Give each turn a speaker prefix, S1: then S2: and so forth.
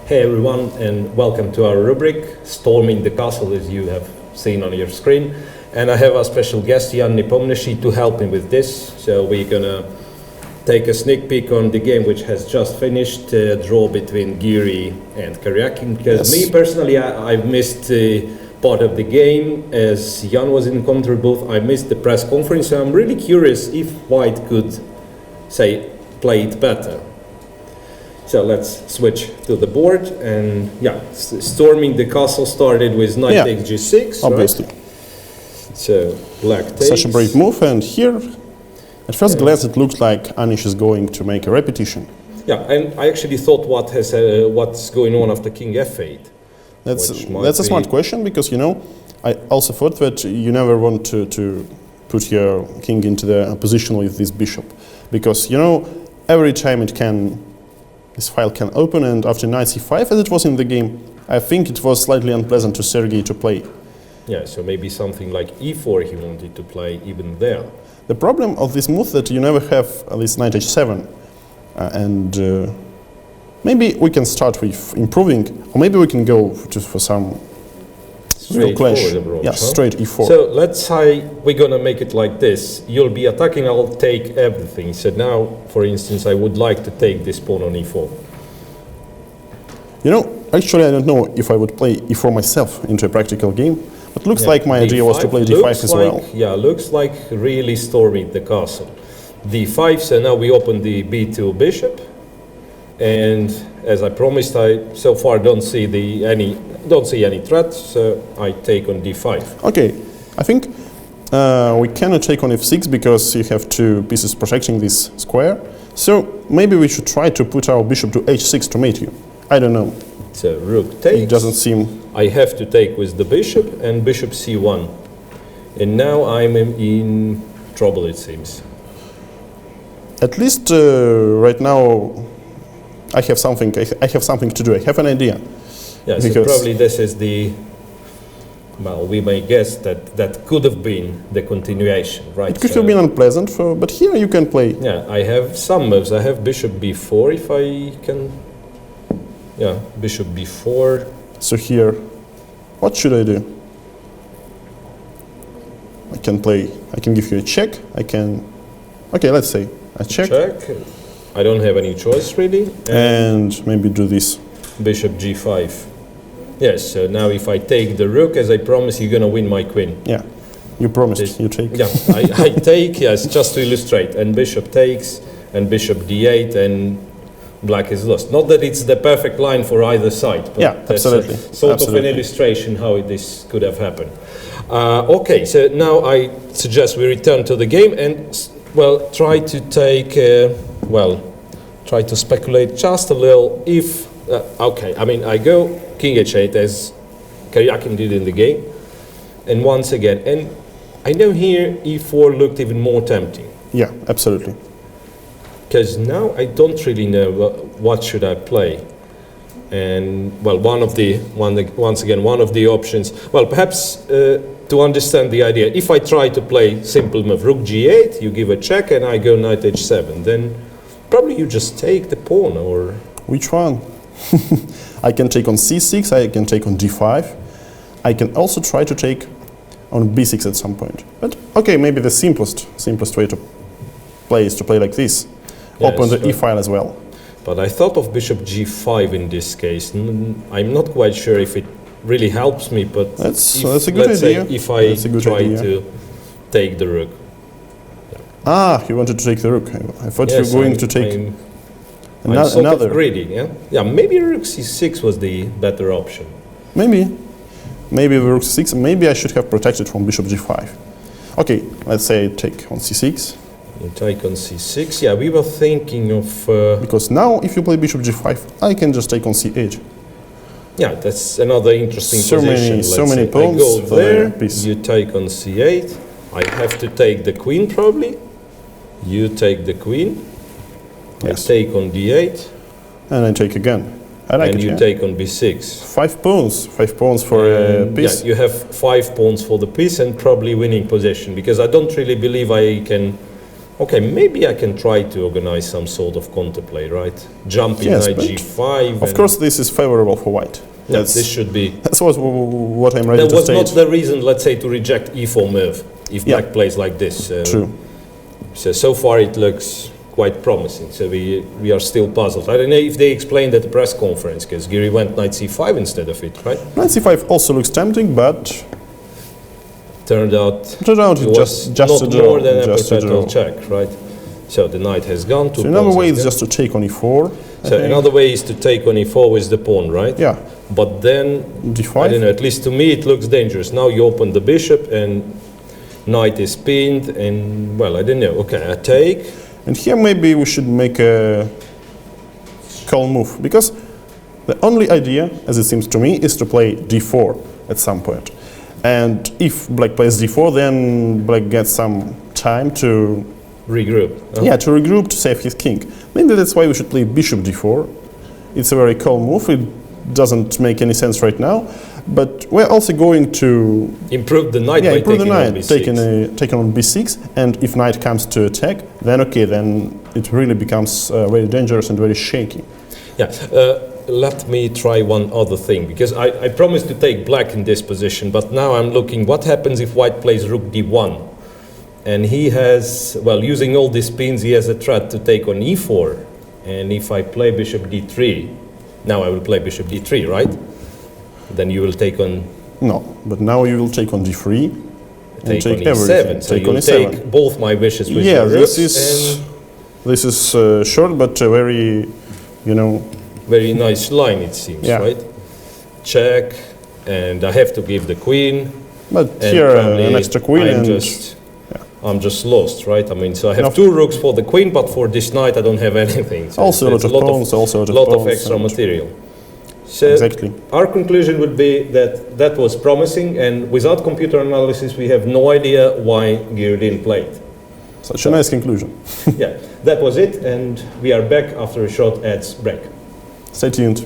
S1: Hey everyone, and welcome to our rubric, Storming the Castle, as you have seen on your screen. And I have a special guest, Nepomniachtchi, to help me with this. So we're gonna take a sneak peek on the game which has just finished, draw between Giri and Karjakin. Because me personally, I've missed part of the game, as Jan was in commentary booth. I missed the press conference, so I'm really curious if White could, say, play it better. So let's switch to the board, and storming the castle started with knight takes g6,
S2: obviously.
S1: Right? So black takes.
S2: Such a brave move, and here, at first glance, it looks like Anish is going to make a repetition.
S1: Yeah, and I actually thought what's going on after king f8.
S2: That's a smart question, because I also thought that you never want to put your king into the position with this bishop, because every time this file can open, and after knight c5, as it was in the game, I think it was slightly unpleasant to Sergey to play.
S1: Yeah, so maybe something like e4 he wanted to play even there.
S2: The problem of this move that you never have this knight h7, and maybe we can start with improving, or maybe we can go for some real clash. Straight e4.
S1: So let's say we're gonna make it like this. You'll be attacking, I'll take everything. So now, for instance, I would like to take this pawn on e4.
S2: Actually I don't know if I would play e4 myself into a practical game, but looks like my idea was to play d5 as well.
S1: Yeah, looks like really storming the castle. d5, so now we open the b2 bishop, and as I promised, I so far don't see any threats, so I take on d5.
S2: Okay, I think we cannot take on f6 because you have two pieces protecting this square. So maybe we should try to put our bishop to h6 to mate you. I don't know.
S1: So rook takes.
S2: It doesn't seem.
S1: I have to take with the bishop and bishop c1, and now I'm in trouble, it seems.
S2: At least right now, I have something to do. I have an idea.
S1: Yeah, so probably this is we may guess that could have been the continuation, right?
S2: It could have been unpleasant, but here you can play.
S1: Yeah, I have some moves. I have bishop b4 if I can. Yeah, bishop b4.
S2: So here, what should I do? I can give you a check. Okay, let's say a check.
S1: I don't have any choice really.
S2: And maybe do this.
S1: Bishop g5. Yes, so now if I take the rook, as I promised, you're gonna win my queen.
S2: Yeah, you promised, you take.
S1: Yeah, I take, yes, just to illustrate. And bishop takes, and bishop d8, and black is lost. Not that it's the perfect line for either side, but
S2: yeah, absolutely.
S1: Sort of an illustration how this could have happened. Okay, so now I suggest we return to the game and, try to take, try to speculate just a little if, I go king h8 as Karjakin did in the game, and once again, and I know here e4 looked even more tempting.
S2: Yeah, absolutely.
S1: Because now I don't really know what should I play, and one of the options. Well, perhaps to understand the idea, if I try to play simple move rook g8, you give a check, and I go knight h7, then probably you just take the pawn, or
S2: which one? I can take on c6. I can take on d5. I can also try to take on b6 at some point. But okay, maybe the simplest way to play is to play like this. Open the e file as well.
S1: But I thought of bishop g5 in this case. I'm not quite sure if it really helps me, but
S2: that's a good idea.
S1: If I try to take the rook.
S2: Ah, you wanted to take the rook. I thought you were going to take
S1: I'm sort of greedy, yeah? Yeah, maybe rook c6 was the better option.
S2: Maybe the rook c6. Maybe I should have protected from bishop g5. Okay, let's say I take on c6.
S1: You take on c6. Yeah, we were thinking of...
S2: because now, if you play bishop g5, I can just take on c8.
S1: Yeah, that's another interesting position.
S2: So many pawns.
S1: I go there, you take on c8. I have to take the queen, probably. You take the queen.
S2: Yes.
S1: I take on d8.
S2: And I take again.
S1: And you take on b6.
S2: 5 pawns. 5 pawns for a piece.
S1: Yeah, you have 5 pawns for the piece and probably winning position, because I don't really believe I can Okay, maybe I can try to organize some sort of counterplay, right? Jumping knight g5.
S2: Of course, this is favorable for white.
S1: Yeah, this should be.
S2: That's what I'm ready to state.
S1: That was not the reason, let's say, to reject e4 move if black plays like this.
S2: True.
S1: So far it looks quite promising. So we are still puzzled. I don't know if they explained at the press conference, because Giri went knight c5 instead of it, right?
S2: Knight c5 also looks tempting, but
S1: turned out
S2: it was just
S1: not more than a perpetual check, right? So the knight has gone to.
S2: So another way is just to take on e4.
S1: So another way is to take on e4 with the pawn, right?
S2: Yeah.
S1: But then
S2: d5.
S1: I don't know. At least to me, it looks dangerous. Now you open the bishop and knight is pinned, and well, I don't know. Okay, I take.
S2: And here maybe we should make a call move, because the only idea, as it seems to me, is to play d4 at some point. And if black plays d4, then black gets some time to
S1: regroup.
S2: Yeah, to regroup, to save his king. Maybe that's why we should play bishop d4. It's a very calm move. It doesn't make any sense right now. But we're also going to
S1: improve the knight by taking on b6.
S2: Taking on b6. And if knight comes to attack, then okay, then it really becomes very dangerous and very shaky.
S1: Yeah. Let me try one other thing, because I promised to take black in this position, but now I'm looking what happens if white plays rook d1. And he has, well, using all these pins, he has a threat to take on e4. And if I play bishop d3, now I will play bishop d3, right? Then you will take on...
S2: No, but now you will take on d3 and take
S1: on e7. So you will take both my wishes with your rooks.
S2: This is short, but very,
S1: very nice line, it seems, right? Check, and I have to give the queen.
S2: But here, an extra queen
S1: I'm just lost, right? I mean, so I have two rooks for the queen, but for this knight I don't have anything. So
S2: also a lot of pawns,
S1: a lot of extra material. So
S2: exactly.
S1: Our conclusion would be that that was promising, and without computer analysis we have no idea why Giri didn't play it.
S2: Such a nice conclusion.
S1: Yeah, that was it, and we are back after a short ads break.
S2: Stay tuned.